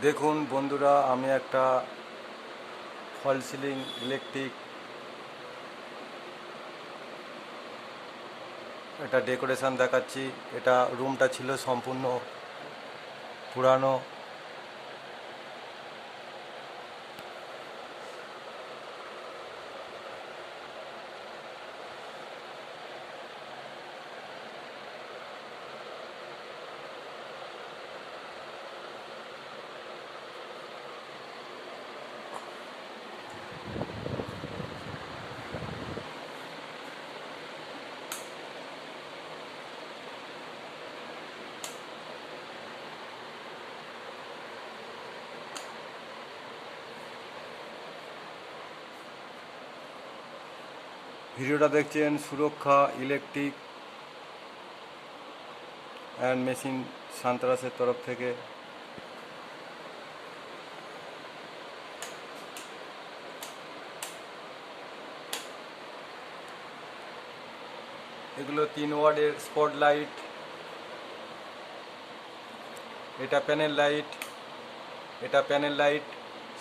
দেখুন বন্ধুরা, আমি একটা ফল সিলিং ইলেকট্রিক এটা ডেকোরেশন দেখাচ্ছি। এটা রুমটা ছিল সম্পূর্ণ পুরানো। ভিডিওটা দেখছেন সুরক্ষা ইলেকট্রিক অ্যান্ড মেশিন সান্তারাসের তরফ থেকে। এগুলো 3 ওয়াটের স্পট লাইট। এটা প্যানেল লাইট, এটা প্যানেল লাইট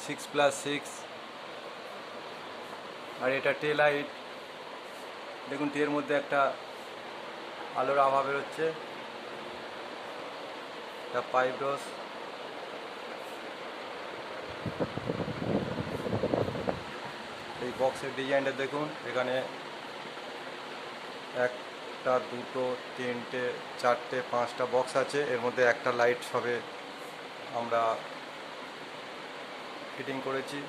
6+6, আর এটা টে লাইট। দেখুন টের মধ্যে একটা আলোর আভা বেরোচ্ছে। এটা পাইপ রস। এই বক্সের ডিজাইনটা দেখুন, এখানে 1টা 2টো 3টে 4টে 5টা বক্স আছে। এর মধ্যে একটা লাইট সবে আমরা ফিটিং করেছি।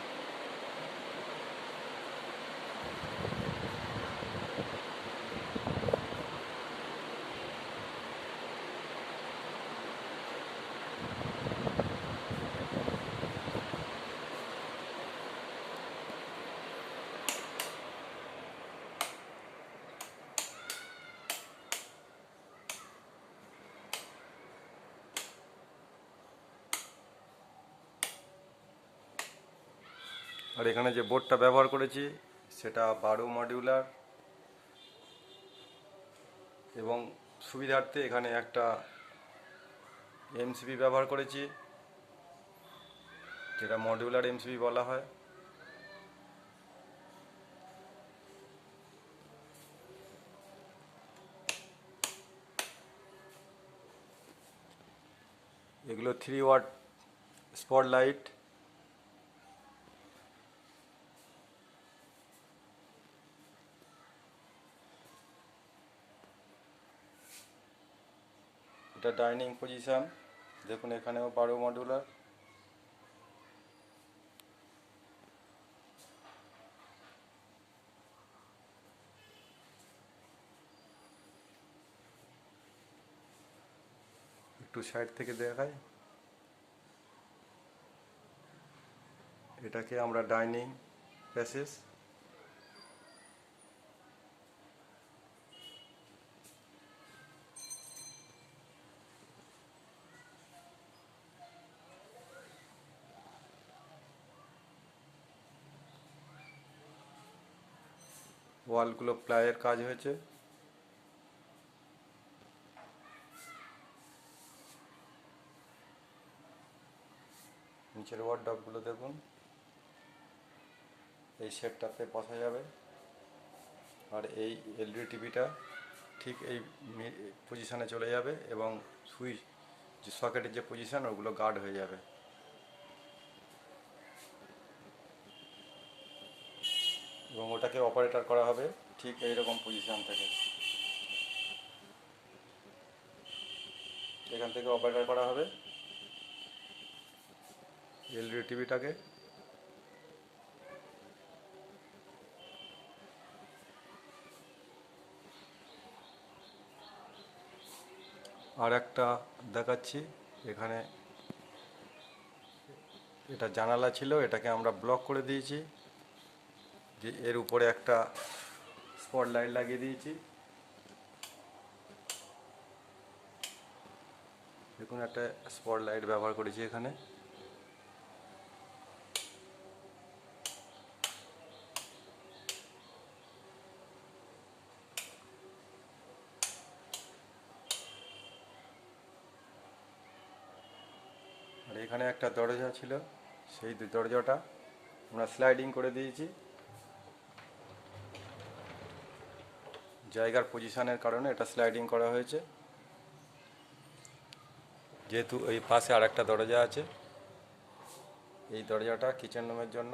আর এখানে যে বোর্ডটা ব্যবহার করেছি সেটা 12 মডিউলার, এবং সুবিধার্থে এখানে একটা এমসিবি ব্যবহার করেছি, যেটা মডিউলার এমসিবি বলা হয়। এগুলো 3 ওয়াট স্পট লাইট। এটা ডাইনিং পজিশন, দেখুন এখানেও 12 মডিউলার। একটু সাইড থেকে দেখাই। এটাকে আমরা ডাইনিং প্যাসেজ। ওয়ালগুলো প্লাইয়ের কাজ হয়েছে। নিচের ওয়ার্ডরোবগুলো দেখুন, এই সেটটাতে বসা যাবে। আর এই এলইডি টিভিটা ঠিক এই পজিশানে চলে যাবে, এবং সুইচ যে সকেটের যে পজিশান ওগুলো গার্ড হয়ে যাবে। এবং ওটাকে অপারেটর করা হবে ঠিক এইরকম পজিশান থেকে। এখান থেকে অপারেটর করা হবে এলইডি টিভিটাকে। আর একটা দেখাচ্ছি, এখানে এটা জানালা ছিল, এটাকে আমরা ব্লক করে দিয়েছি, যে এর উপরে একটা স্পট লাইট লাগিয়ে দিয়েছি। দেখুন একটা স্পট লাইট ব্যবহার করেছি এখানে। আর এখানে একটা দরজা ছিল, সেই দরজাটা আমরা স্লাইডিং করে দিয়েছি। জায়গার পজিশনের কারণে এটা স্লাইডিং করা হয়েছে। যেহেতু এই পাশে আর একটা দরজা আছে, এই দরজাটা কিচেন রুমের জন্য